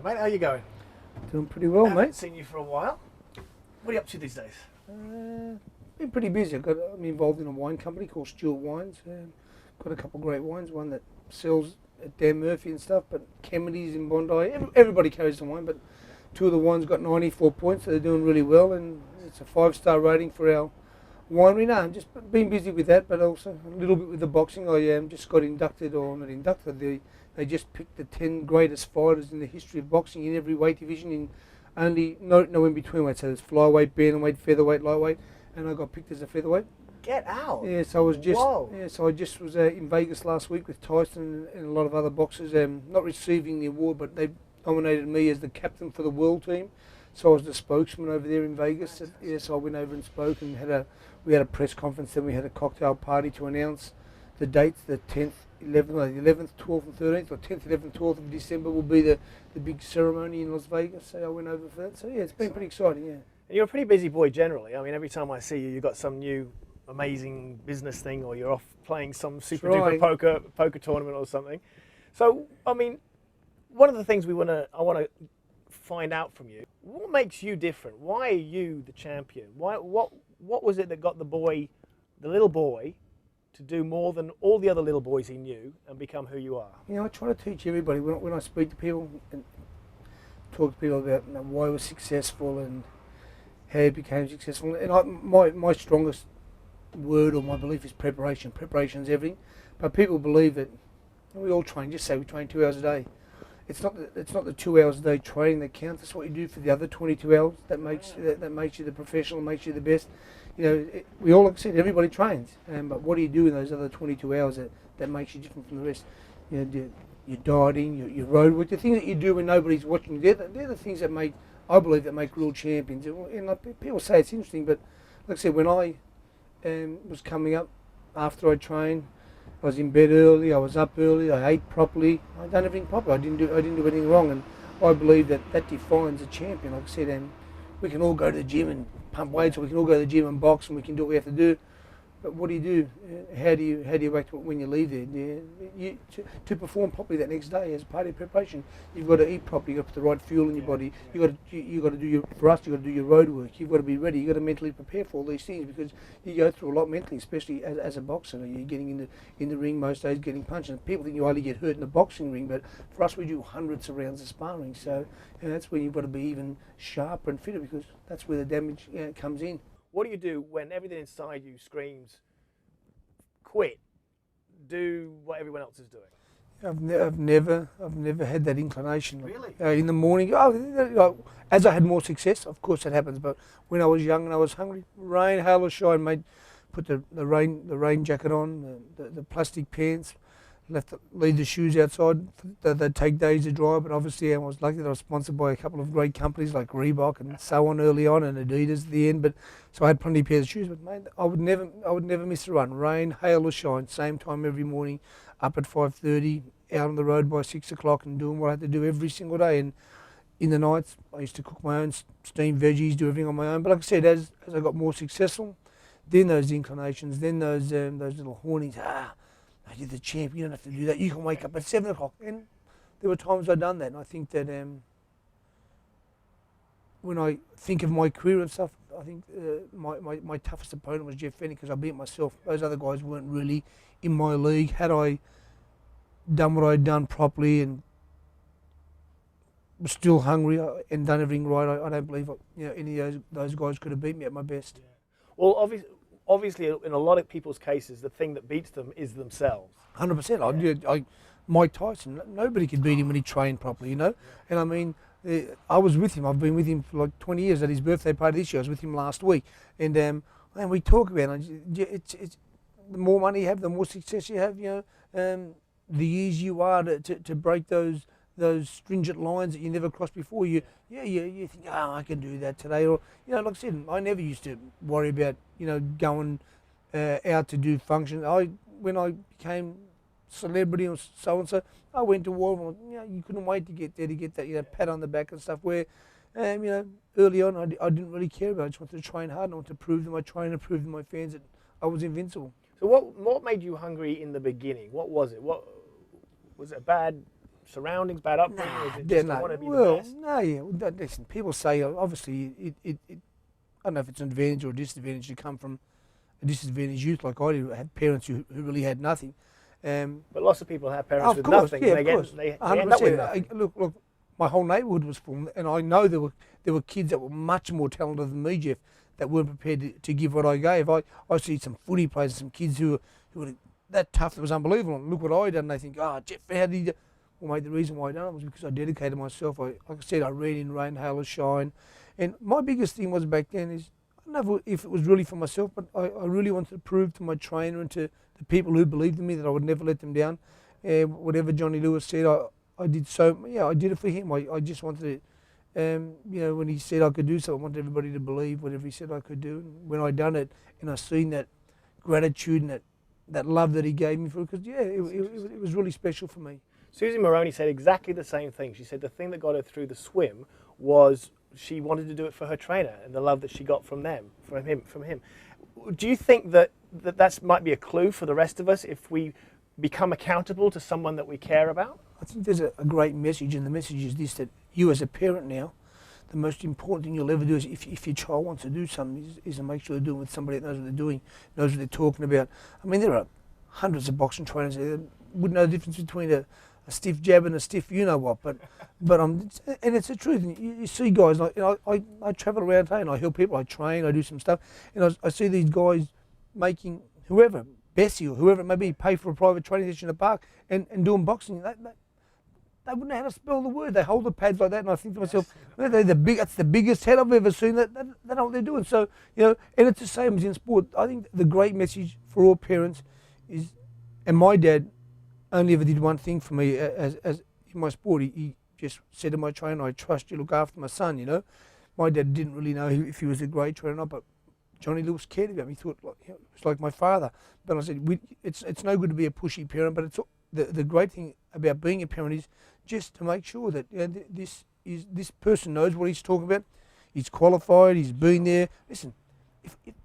mate. How you going? Doing pretty well, Haven't mate. seen you for a while. What are you up to these days? Been pretty busy. I'm involved in a wine company called Stewart Wines. Got a couple of great wines. One that sells at Dan Murphy and stuff, but Kennedy's in Bondi. Everybody carries the wine, but two of the wines got 94 points, so they're doing really well, and it's a 5-star rating for our winery. No, I'm just been busy with that, but also a little bit with the boxing. I just got inducted, or not inducted. They just picked the 10 greatest fighters in the history of boxing in every weight division, in only no in between weight. So there's flyweight, bantamweight, featherweight, lightweight, and I got picked as a featherweight. Get out. Yeah, so I was just Whoa. I just was in Vegas last week with Tyson and a lot of other boxers. Not receiving the award, but they nominated me as the captain for the world team. So I was the spokesman over there in Vegas. So I went over and spoke, and we had a press conference. Then we had a cocktail party to announce the dates. The 10th, 11th, 12th, and 13th, or 10th, 11th, 12th of December will be the big ceremony in Las Vegas. So I went over for that. So yeah, it's been pretty exciting. Yeah. And you're a pretty busy boy generally. I mean, every time I see you, you've got some new amazing business thing, or you're off playing some super duper poker tournament or something. So, I mean, one of the things I want to find out from you, what makes you different? Why are you the champion? What was it that got the little boy, to do more than all the other little boys he knew and become who you are? You know, I try to teach everybody when I speak to people and talk to people about why I was successful and how I became successful. And my strongest word or my belief is preparation. Preparation is everything. But people believe that we all train. Just say we train 2 hours a day. It's not the 2 hours a day training that counts. It's what you do for the other 22 hours that makes you the professional, makes you the best. You know, we all, like I said, everybody trains. But what do you do in those other 22 hours that makes you different from the rest? You know, your dieting, your road work, the things that you do when nobody's watching. They're the things that make, I believe, that make real champions. And like, people say it's interesting, but like I said, when I was coming up after I trained, I was in bed early, I was up early, I ate properly, I done everything properly. I didn't do anything wrong, and I believe that defines a champion. Like I said, and we can all go to the gym and pump weights, or we can all go to the gym and box, and we can do what we have to do. But what do you do? How do you act when you leave there? To perform properly that next day as part of your preparation, you've got to eat properly. You've got to put the right fuel in your body. You got to do for us. You've got to do your road work. You've got to be ready. You've got to mentally prepare for all these things, because you go through a lot mentally, especially as a boxer. You're getting in the ring most days, getting punched, and people think you only get hurt in the boxing ring, but for us we do hundreds of rounds of sparring. So that's where you've got to be even sharper and fitter, because that's where the damage comes in. What do you do when everything inside you screams, quit, do what everyone else is doing? I've never had that inclination. Really? In the morning, as I had more success, of course that happens. But when I was young and I was hungry, rain, hail or shine, mate, put the rain jacket on, the plastic pants, leave the shoes outside. They'd take days to dry, but obviously I was lucky that I was sponsored by a couple of great companies like Reebok and so on early on, and Adidas at the end. But so I had plenty of pairs of shoes. But mate, I would never miss a run, rain, hail or shine, same time every morning, up at 5:30, out on the road by 6 o'clock, and doing what I had to do every single day. And in the nights, I used to cook my own steamed veggies, do everything on my own. But like I said, as I got more successful, then those inclinations, then those little hornings, you're the champ, you don't have to do that. You can wake up at 7 o'clock. And there were times I'd done that, and I think that when I think of my career and stuff, I think my toughest opponent was Jeff Fenech, because I beat myself. Those other guys weren't really in my league. Had I done what I'd done properly and was still hungry and done everything right, I don't believe any of those guys could have beat me at my best. Yeah. Well, obviously, in a lot of people's cases, the thing that beats them is themselves. 100%. Mike Tyson, nobody could beat him when he trained properly, you know. And I mean, I was with him. I've been with him for like 20 years. At his birthday party this year, I was with him last week, and we talk about it. It's the more money you have, the more success you have. You know, the easier you are to break those stringent lines that you never crossed before. You think, I can do that today, or like I said, I never used to worry about going out to do functions. When I became celebrity or so and so, I went to war. You couldn't wait to get there, to get that pat on the back and stuff. Where early on I didn't really care about it. I just wanted to train hard. And I wanted to prove them. I tried to prove to my fans that I was invincible. So what made you hungry in the beginning? What was it? What was it? A bad surroundings, bad upbringing? Or is it just want to be the best? No, yeah. Well, listen, people say obviously I don't know if it's an advantage or a disadvantage to come from a disadvantaged youth like I did. I had parents who really had nothing. But lots of people have parents with course, nothing. Yeah, and they end up with nothing. Look, my whole neighbourhood was full, and I know there were kids that were much more talented than me, Jeff, that weren't prepared to give what I gave. I see some footy players, some kids who were that tough, that was unbelievable. And look what I did, and they think, Jeff, how did you do? Well, mate, the reason why I done it was because I dedicated myself. Like I said, I read in rain, hail or shine. And my biggest thing was back then is, I don't know if it was really for myself, but I really wanted to prove to my trainer and to the people who believed in me that I would never let them down. Whatever Johnny Lewis said, I did I did it for him. I just wanted to, when he said I could do something, I wanted everybody to believe whatever he said I could do. And when I done it, and I seen that gratitude and that love that he gave me for it, because it was really special for me. Susie Moroney said exactly the same thing. She said the thing that got her through the swim was she wanted to do it for her trainer and the love that she got from him. Do you think that might be a clue for the rest of us if we become accountable to someone that we care about? I think there's a great message, and the message is this, that you as a parent now, the most important thing you'll ever do is if your child wants to do something is to make sure they're doing it with somebody that knows what they're doing, knows what they're talking about. I mean, there are hundreds of boxing trainers that wouldn't know the difference between a stiff jab and a stiff you-know-what, but and it's the truth. And you see guys, like, I travel around town, I help people, I train, I do some stuff, and I see these guys making whoever, Bessie or whoever it may be, pay for a private training session in the park and doing boxing. They wouldn't know how to spell the word. They hold the pads like that, and I think to myself, that's the biggest head I've ever seen. They know what they're doing. So, and it's the same as in sport. I think the great message for all parents is, and my dad only ever did one thing for me as in my sport. He just said to my trainer, I trust you, look after my son, My dad didn't really know if he was a great trainer or not, but Johnny Lewis cared about me. He thought it was like my father. But I said, it's no good to be a pushy parent, but it's the great thing about being a parent is just to make sure that this person knows what he's talking about. He's qualified. He's been there. Listen,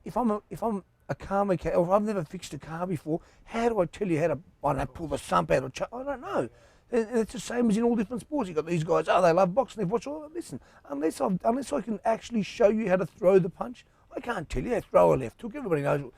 if I'm a car mechanic, or I've never fixed a car before, how do I tell you how to pull the sump out? I don't know. And it's the same as in all different sports. You've got these guys, they love boxing, they've watched all that. Listen, unless I can actually show you how to throw the punch, I can't tell you how to throw a left hook. Everybody knows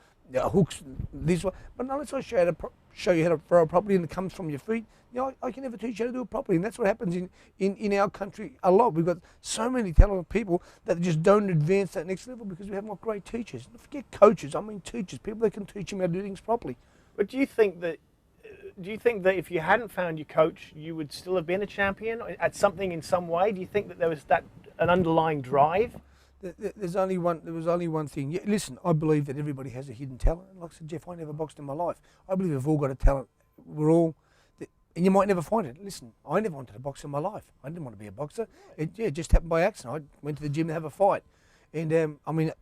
hooks this way. But unless I show you how to throw it properly and it comes from your feet, I can never teach you how to do it properly. And that's what happens in our country a lot. We've got so many talented people that just don't advance that next level because we haven't got great teachers. Forget coaches, I mean teachers, people that can teach them how to do things properly. But do you think that if you hadn't found your coach, you would still have been a champion at something in some way? Do you think that there was an underlying drive? There was only one thing. Yeah, listen, I believe that everybody has a hidden talent. Like I said, Jeff, I never boxed in my life. I believe we've all got a talent. And you might never find it. Listen, I never wanted to box in my life. I didn't want to be a boxer. It just happened by accident. I went to the gym to have a fight. And, a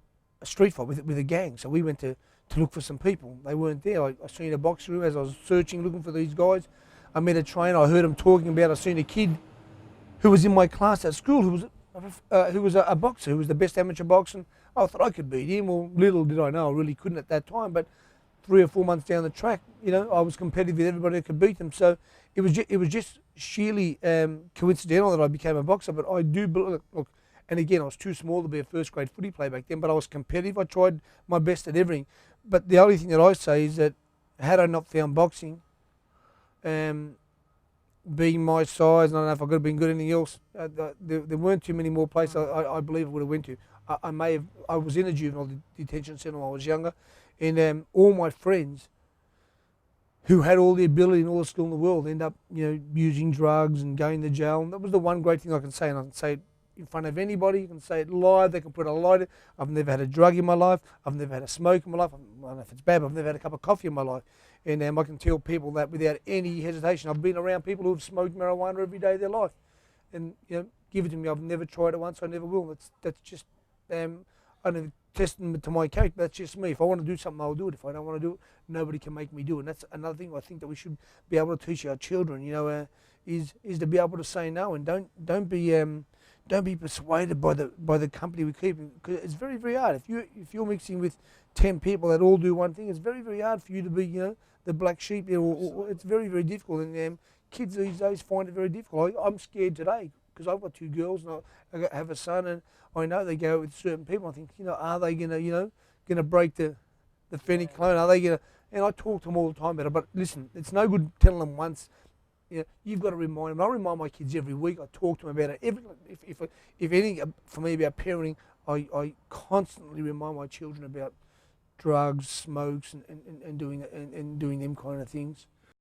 street fight with a gang. So we went to look for some people. They weren't there. I seen a box room as I was searching, looking for these guys. I met a trainer. I heard him talking about, I seen a kid who was in my class at school who was a boxer, who was the best amateur boxer. I thought I could beat him. Well, little did I know, I really couldn't at that time. But 3 or 4 months down the track, I was competitive with everybody that could beat them. So it was just sheerly coincidental that I became a boxer. But I do look, and again, I was too small to be a first grade footy player back then. But I was competitive. I tried my best at everything. But the only thing that I say is that had I not found boxing, being my size, and I don't know if I could have been good at anything else, there weren't too many more places I believe I would have went to. I was in a juvenile detention centre when I was younger, and all my friends who had all the ability and all the skill in the world end up, using drugs and going to jail. And that was the one great thing I can say, and I can say it in front of anybody. You can say it live. They can put a light in. I've never had a drug in my life. I've never had a smoke in my life. I don't know if it's bad, but I've never had a cup of coffee in my life. And I can tell people that without any hesitation. I've been around people who have smoked marijuana every day of their life. And, give it to me. I've never tried it once. I never will. That's just, I don't know, testament to my character. That's just me. If I want to do something, I'll do it. If I don't want to do it, nobody can make me do it. And that's another thing I think that we should be able to teach our children, is to be able to say no, and don't be persuaded by the company we keep, because it's very, very hard. If you're mixing with 10 people that all do one thing, it's very, very hard for you to be, the black sheep. Or it's very, very difficult. And kids these days find it very difficult. I'm scared today because I've got 2 girls and I have a son, and I know they go with certain people. I think, are they gonna break the Fenech clone? Are they gonna? And I talk to them all the time about it. But listen, it's no good telling them once. You've got to remind them. I remind my kids every week. I talk to them about it. If anything for me about parenting, I constantly remind my children about drugs, smokes, and doing them kind of things.